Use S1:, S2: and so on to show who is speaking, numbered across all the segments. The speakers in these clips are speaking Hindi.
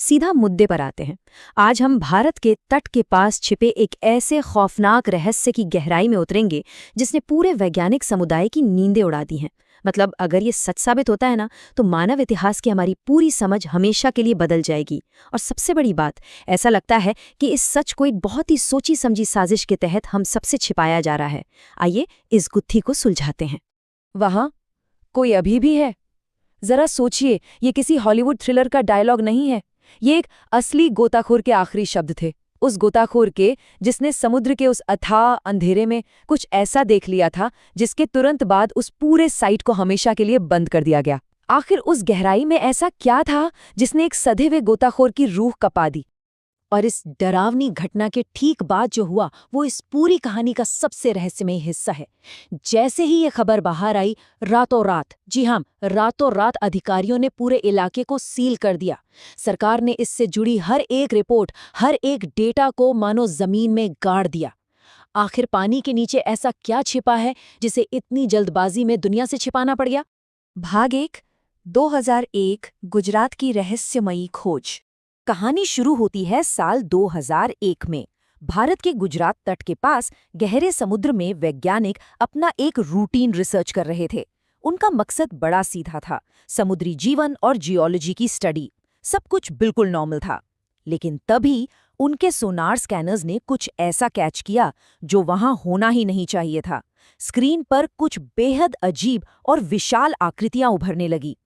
S1: सीधा मुद्दे पर आते हैं। आज हम भारत के तट के पास छिपे एक ऐसे खौफनाक रहस्य की गहराई में उतरेंगे जिसने पूरे वैज्ञानिक समुदाय की नींदें उड़ा दी हैं। मतलब अगर ये सच साबित होता है ना, तो मानव इतिहास की हमारी पूरी समझ हमेशा के लिए बदल जाएगी। और सबसे बड़ी बात, ऐसा लगता है कि इस सच को एक बहुत ही सोची समझी साजिश के तहत हम सबसे छिपाया जा रहा है। आइए इस गुत्थी को सुलझाते हैं।
S2: वहां कोई अभी भी है? जरा सोचिए, ये किसी हॉलीवुड थ्रिलर का डायलॉग नहीं है। ये एक असली गोताखोर के आखिरी शब्द थे, उस गोताखोर के जिसने समुद्र के उस अथाह अंधेरे में कुछ ऐसा देख लिया था जिसके तुरंत बाद उस पूरे साइट को हमेशा के लिए बंद कर दिया गया। आखिर उस गहराई में ऐसा क्या था जिसने एक सधे हुए गोताखोर की रूह कपा दी?
S1: और इस डरावनी घटना के ठीक बाद जो हुआ वो इस पूरी कहानी का सबसे रहस्यमय हिस्सा है। जैसे ही ये खबर बाहर आई, रातों रात, जी हाँ, रातों रात अधिकारियों ने पूरे इलाके को सील कर दिया। सरकार ने इससे जुड़ी हर एक रिपोर्ट, हर एक डेटा को मानो जमीन में गाड़ दिया। आखिर पानी के नीचे ऐसा क्या छिपा है जिसे इतनी जल्दबाजी में दुनिया से छिपाना पड़ गया?
S2: भाग 1, 2001, गुजरात की रहस्यमयी खोज।
S1: कहानी शुरू होती है साल 2001 में। भारत के गुजरात तट के पास गहरे समुद्र में वैज्ञानिक अपना एक रूटीन रिसर्च कर रहे थे। उनका मकसद बड़ा सीधा था, समुद्री जीवन और जियोलॉजी की स्टडी। सब कुछ बिल्कुल नॉर्मल था। लेकिन तभी उनके सोनार स्कैनर्स ने कुछ ऐसा कैच किया जो वहां होना ही नहीं चाहिए था। स्क्रीन पर कुछ बेहद अजीब और विशाल आकृतियां उभरने लगी।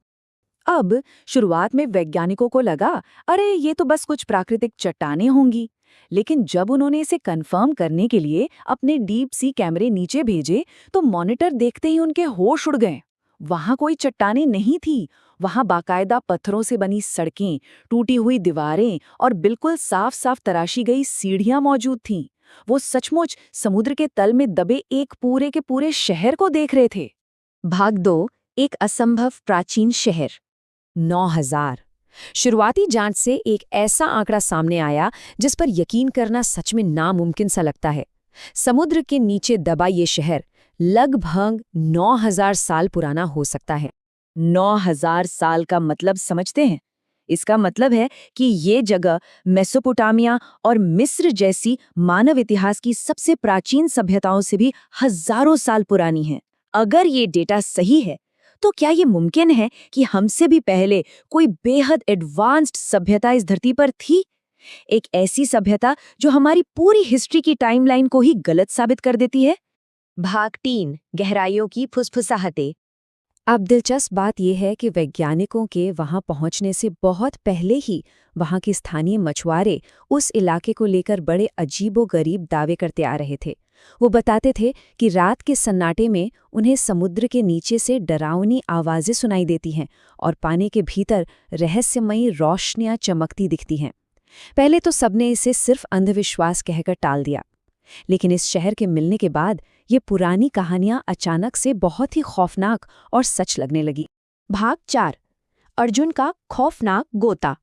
S2: अब शुरुआत में वैज्ञानिकों को लगा, अरे ये तो बस कुछ प्राकृतिक चट्टानें होंगी। लेकिन जब उन्होंने इसे कंफर्म करने के लिए अपने डीप सी कैमरे नीचे भेजे तो मॉनिटर देखते ही उनके होश उड़ गए। वहां कोई चट्टानें नहीं थी, वहां बाकायदा पत्थरों से बनी सड़कें, टूटी हुई दीवारें और बिल्कुल साफ साफ तराशी गई सीढ़ियां मौजूद थीं। वो सचमुच समुद्र के तल में दबे एक पूरे के पूरे शहर को देख रहे थे।
S1: भाग 2, एक असंभव प्राचीन शहर। 9000। शुरुआती जांच से एक ऐसा आंकड़ा सामने आया जिस पर यकीन करना सच में नामुमकिन सा लगता है। समुद्र के नीचे दबा ये शहर लगभग 9000 साल पुराना हो सकता है।
S2: 9000 साल का मतलब समझते हैं? इसका मतलब है कि ये जगह मेसोपोटामिया और मिस्र जैसी मानव इतिहास की सबसे प्राचीन सभ्यताओं से भी हजारों साल पुरानी है। अगर ये डेटा सही है तो क्या ये मुमकिन है कि हमसे भी पहले कोई बेहद एडवांस्ड सभ्यता इस धरती पर थी? एक ऐसी सभ्यता जो हमारी पूरी हिस्ट्री की टाइमलाइन को ही गलत साबित कर देती है।
S1: भाग 3, गहराइयों की फुसफुसाहटें। अब दिलचस्प बात यह है कि वैज्ञानिकों के वहां पहुंचने से बहुत पहले ही वहां के स्थानीय मछुआरे उस इलाके को लेकर बड़े अजीबोगरीब दावे करते आ रहे थे। वो बताते थे कि रात के सन्नाटे में उन्हें समुद्र के नीचे से डरावनी आवाजें सुनाई देती हैं और पानी के भीतर रहस्यमयी रोशनियां चमकती दिखती हैं। पहले तो सबने इसे सिर्फ अंधविश्वास कहकर टाल दिया, लेकिन इस शहर के मिलने के बाद ये पुरानी कहानियां अचानक से बहुत ही खौफनाक और सच लगने लगी। भाग 4, अर्जुन का खौफनाक गोता।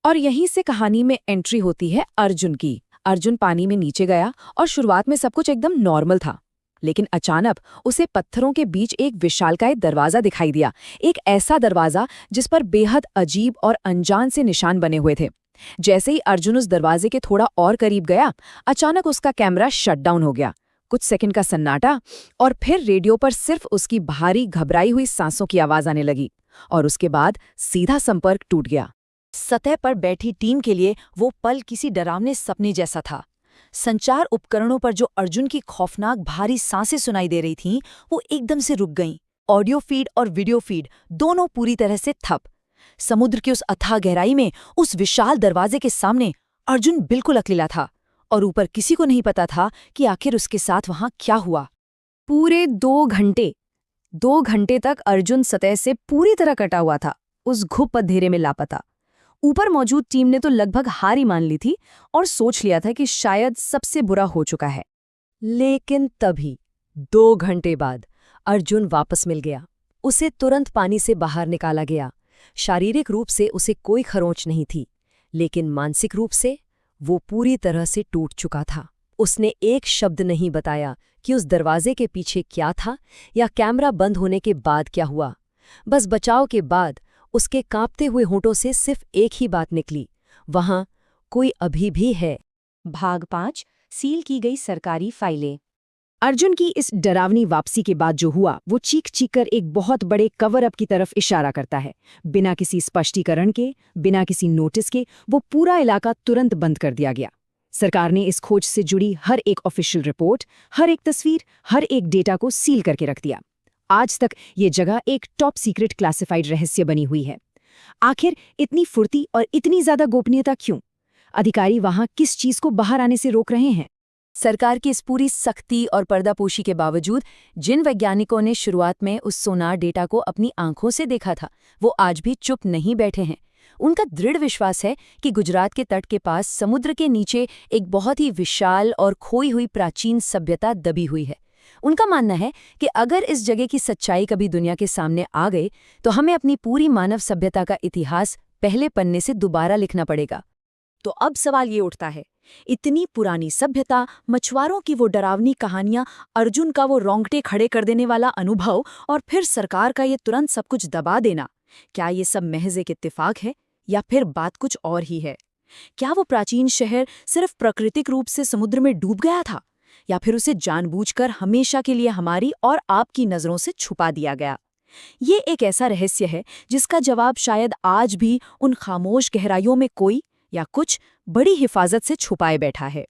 S1: और यहीं से कहानी में एंट्री होती है अर्जुन की। अर्जुन पानी में नीचे गया और शुरुआत में सब कुछ एकदम नॉर्मल था, लेकिन अचानक उसे पत्थरों के बीच एक विशालकाय दरवाजा दिखाई दिया। एक ऐसा दरवाजा जिस पर बेहद अजीब और अनजान से निशान बने हुए थे। जैसे ही अर्जुन उस दरवाजे के थोड़ा और करीब गया, अचानक उसका कैमरा शट डाउन हो गया। कुछ सेकंड का सन्नाटा और फिर रेडियो पर सिर्फ उसकी भारी घबराई हुई सांसों की आवाज आने लगी और उसके बाद सीधा संपर्क टूट गया। सतह पर बैठी टीम के लिए वो पल किसी डरावने सपने जैसा था। संचार उपकरणों पर जो अर्जुन की खौफनाक भारी सांसें सुनाई दे रही थीं, वो एकदम से रुक गईं। ऑडियो फीड और वीडियो फीड दोनों पूरी तरह से ठप। समुद्र की उस अथाह गहराई में, उस विशाल दरवाजे के सामने अर्जुन बिल्कुल अकेला था और ऊपर किसी को नहीं पता था कि आखिर उसके साथ वहां क्या हुआ। पूरे 2 घंटे तक अर्जुन सतह से पूरी तरह कटा हुआ था, उस घुप अंधेरे में लापता। ऊपर मौजूद टीम ने तो लगभग हार ही मान ली थी और सोच लिया था कि शायद सबसे बुरा हो चुका है। लेकिन तभी 2 घंटे बाद अर्जुन वापस मिल गया। उसे तुरंत पानी से बाहर निकाला गया। शारीरिक रूप से उसे कोई खरोंच नहीं थी, लेकिन मानसिक रूप से वो पूरी तरह से टूट चुका था। उसने एक शब्द नहीं बताया कि उस दरवाजे के पीछे क्या था या कैमरा बंद होने के बाद क्या हुआ। बस बचाव के बाद उसके कांपते हुए होंठों से सिर्फ एक ही बात निकली, वहां कोई अभी भी है।
S2: भाग 5 सील की गई सरकारी फाइलें।
S1: अर्जुन की इस डरावनी वापसी के बाद जो हुआ वो चीख चीख कर एक बहुत बड़े कवर अप की तरफ इशारा करता है। बिना किसी स्पष्टीकरण के, बिना किसी नोटिस के वो पूरा इलाका तुरंत बंद कर दिया गया। सरकार ने इस खोज से जुड़ी हर एक ऑफिशियल रिपोर्ट, हर एक तस्वीर, हर एक डेटा को सील करके रख दिया। आज तक ये जगह एक टॉप सीक्रेट क्लासिफाइड रहस्य बनी हुई है। आखिर इतनी फुर्ती और इतनी ज्यादा गोपनीयता क्यों? अधिकारी वहां किस चीज को बाहर आने से रोक रहे हैं? सरकार की इस पूरी सख्ती और पर्दापोशी के बावजूद जिन वैज्ञानिकों ने शुरुआत में उस सोनार डेटा को अपनी आंखों से देखा था, वो आज भी चुप नहीं बैठे हैं। उनका दृढ़ विश्वास है कि गुजरात के तट के पास समुद्र के नीचे एक बहुत ही विशाल और खोई हुई प्राचीन सभ्यता दबी हुई है। उनका मानना है कि अगर इस जगह की सच्चाई कभी दुनिया के सामने आ गई तो हमें अपनी पूरी मानव सभ्यता का इतिहास पहले पन्ने से दोबारा लिखना पड़ेगा।
S2: तो अब सवाल ये उठता है, इतनी पुरानी सभ्यता, मछुआरों की वो डरावनी कहानियां, अर्जुन का वो रोंगटे खड़े कर देने वाला अनुभव और फिर सरकार का ये तुरंत सब कुछ दबा देना, क्या ये सब महज एक इत्तेफाक है या फिर बात कुछ और ही है? क्या वो प्राचीन शहर सिर्फ प्राकृतिक रूप से समुद्र में डूब गया था या फिर उसे जानबूझकर हमेशा के लिए हमारी और आपकी नजरों से छुपा दिया गया? ये एक ऐसा रहस्य है जिसका जवाब शायद आज भी उन खामोश गहराइयों में कोई या कुछ बड़ी हिफाजत से छुपाए बैठा है।